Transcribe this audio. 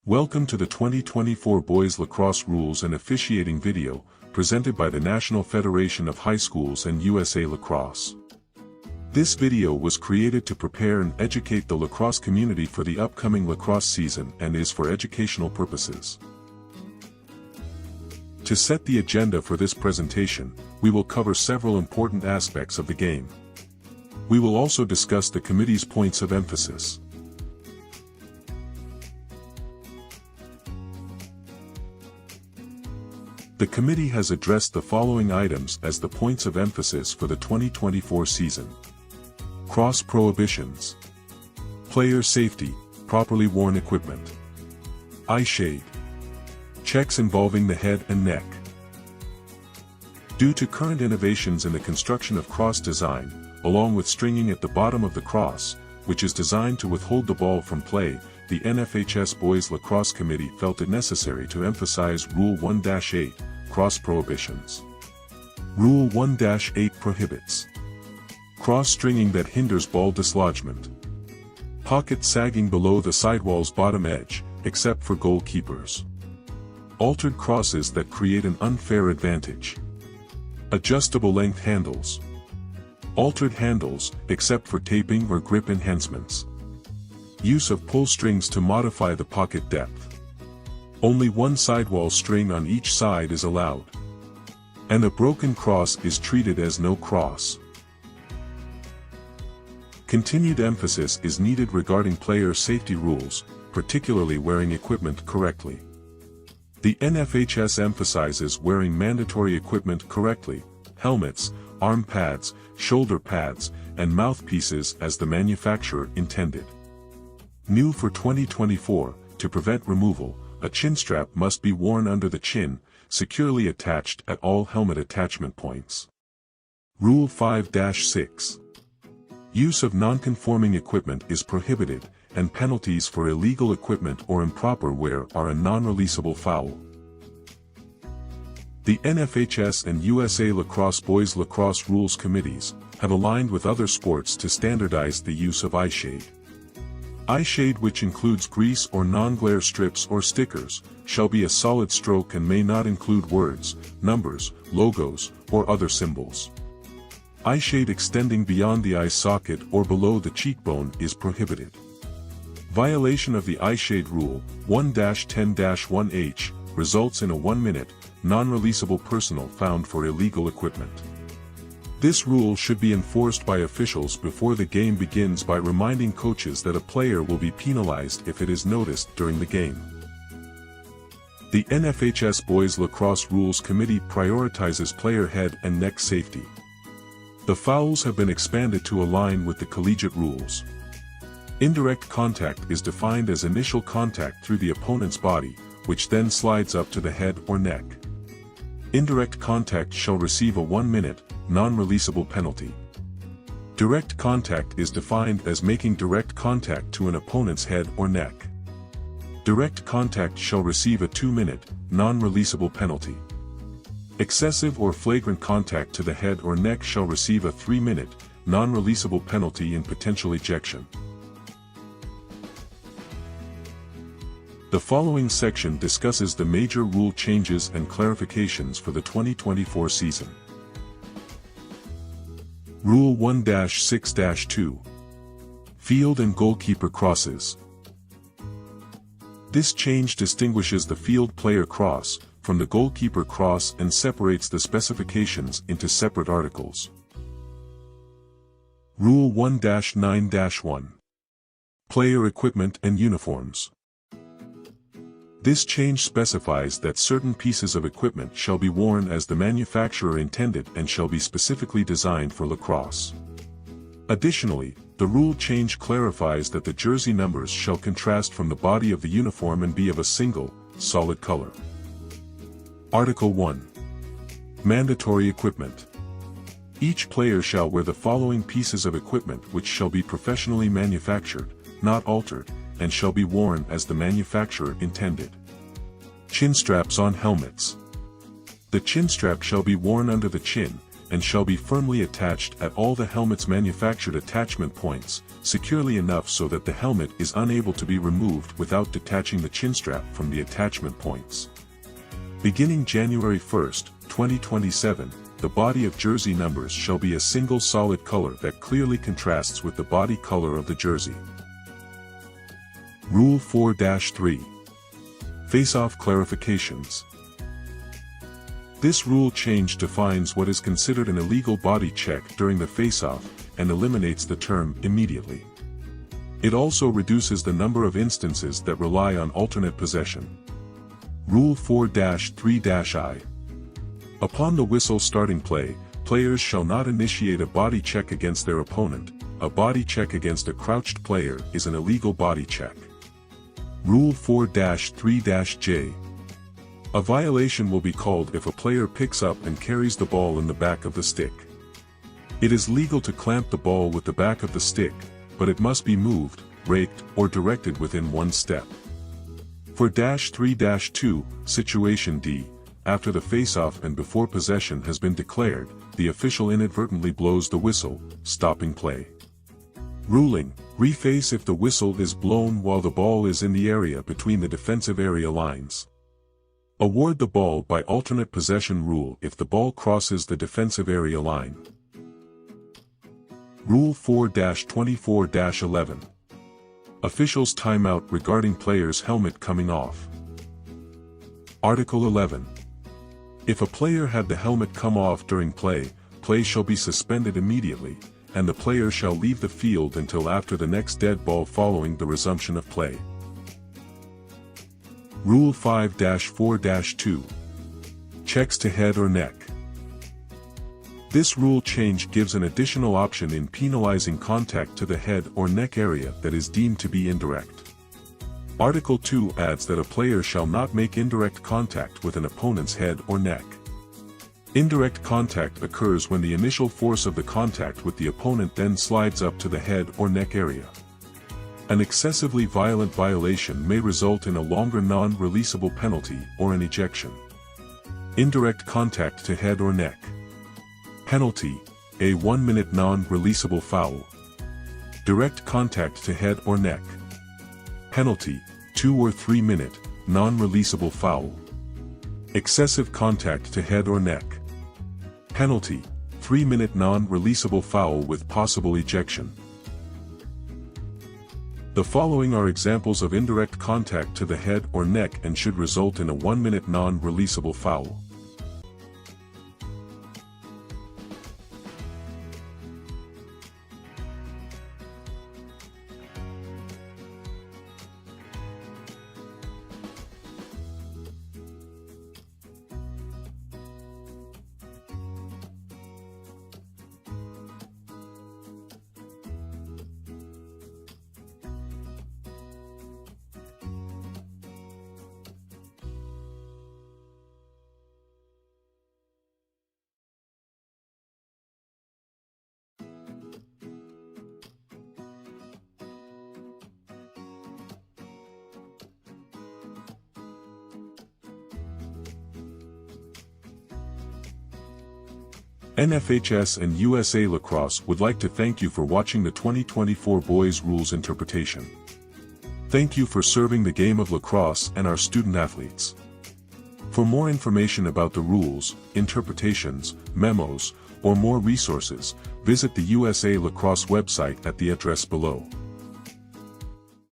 Welcome to the 2024 Boys Lacrosse Rules and Officiating video, presented by the National Federation of High Schools and USA Lacrosse. This video was created to prepare and educate the lacrosse community for the upcoming lacrosse season and is for educational purposes. To set the agenda for this presentation, we will cover several important aspects of the game. We will also discuss the committee's points of emphasis. The committee has addressed the following items as the points of emphasis for the 2024 season. Cross prohibitions. Player safety, properly worn equipment. Eye shade. Checks involving the head and neck. Due to current innovations in the construction of cross design, along with stringing at the bottom of the cross, which is designed to withhold the ball from play, the NFHS Boys Lacrosse Committee felt it necessary to emphasize Rule 1-8, cross prohibitions. Rule 1-8 prohibits cross-stringing that hinders ball dislodgement. Pocket sagging below the sidewall's bottom edge, except for goalkeepers. Altered crosses that create an unfair advantage. Adjustable length handles. Altered handles, except for taping or grip enhancements. Use of pull strings to modify the pocket depth. Only one sidewall string on each side is allowed. And a broken cross is treated as no cross. Continued emphasis is needed regarding player safety rules, particularly wearing equipment correctly. The NFHS emphasizes wearing mandatory equipment correctly: helmets, arm pads, shoulder pads, and mouthpieces as the manufacturer intended. New for 2024, to prevent removal, a chin strap must be worn under the chin, securely attached at all helmet attachment points. Rule 5-6. Use of non-conforming equipment is prohibited, and penalties for illegal equipment or improper wear are a non-releasable foul. The NFHS and USA Lacrosse Boys Lacrosse Rules Committees have aligned with other sports to standardize the use of eye shade. Eye shade, which includes grease or non-glare strips or stickers, shall be a solid stroke and may not include words, numbers, logos, or other symbols. Eye shade extending beyond the eye socket or below the cheekbone is prohibited. Violation of the eye shade rule, 1-10-1H, results in a 1-minute, non-releasable personal found for illegal equipment. This rule should be enforced by officials before the game begins by reminding coaches that a player will be penalized if it is noticed during the game. The NFHS Boys Lacrosse Rules Committee prioritizes player head and neck safety. The fouls have been expanded to align with the collegiate rules. Indirect contact is defined as initial contact through the opponent's body, which then slides up to the head or neck. Indirect contact shall receive a 1-minute, non-releasable penalty. Direct contact is defined as making direct contact to an opponent's head or neck. Direct contact shall receive a 2-minute, non-releasable penalty. Excessive or flagrant contact to the head or neck shall receive a 3-minute, non-releasable penalty and potential ejection. The following section discusses the major rule changes and clarifications for the 2024 season. Rule 1-6-2. Field and goalkeeper crosses. This change distinguishes the field player cross from the goalkeeper cross and separates the specifications into separate articles. Rule 1-9-1. Player equipment and uniforms. This change specifies that certain pieces of equipment shall be worn as the manufacturer intended and shall be specifically designed for lacrosse. Additionally, the rule change clarifies that the jersey numbers shall contrast from the body of the uniform and be of a single, solid color. Article 1. Mandatory equipment. Each player shall wear the following pieces of equipment, which shall be professionally manufactured, not altered, and shall be worn as the manufacturer intended. Chin straps on helmets. The chin strap shall be worn under the chin, and shall be firmly attached at all the helmet's manufactured attachment points, securely enough so that the helmet is unable to be removed without detaching the chinstrap from the attachment points. Beginning January 1, 2027, the body of jersey numbers shall be a single solid color that clearly contrasts with the body color of the jersey. Rule 4-3. Faceoff clarifications. This rule change defines what is considered an illegal body check during the faceoff, and eliminates the term immediately. It also reduces the number of instances that rely on alternate possession. Rule 4-3-I. Upon the whistle starting play, players shall not initiate a body check against their opponent. A body check against a crouched player is an illegal body check. Rule 4-3-J. A violation will be called if a player picks up and carries the ball in the back of the stick. It is legal to clamp the ball with the back of the stick, but it must be moved, raked, or directed within one step. For -3-2, Situation D, after the faceoff and before possession has been declared, the official inadvertently blows the whistle, stopping play. Ruling: reface if the whistle is blown while the ball is in the area between the defensive area lines. Award the ball by alternate possession rule if the ball crosses the defensive area line. Rule 4-24-11. Officials' timeout regarding player's helmet coming off. Article 11. If a player had the helmet come off during play, play shall be suspended immediately, and the player shall leave the field until after the next dead ball following the resumption of play. Rule 5-4-2. Checks to head or neck. This rule change gives an additional option in penalizing contact to the head or neck area that is deemed to be indirect. Article 2 adds that a player shall not make indirect contact with an opponent's head or neck. Indirect contact occurs when the initial force of the contact with the opponent then slides up to the head or neck area. An excessively violent violation may result in a longer non-releasable penalty or an ejection. Indirect contact to head or neck. Penalty: a 1-minute non-releasable foul. Direct contact to head or neck. Penalty: 2 or 3-minute non-releasable foul. Excessive contact to head or neck. Penalty: 3-minute non-releasable foul with possible ejection. The following are examples of indirect contact to the head or neck and should result in a 1-minute non-releasable foul. NFHS and USA Lacrosse would like to thank you for watching the 2024 Boys Rules Interpretation. Thank you for serving the game of lacrosse and our student athletes. For more information about the rules, interpretations, memos, or more resources, visit the USA Lacrosse website at the address below.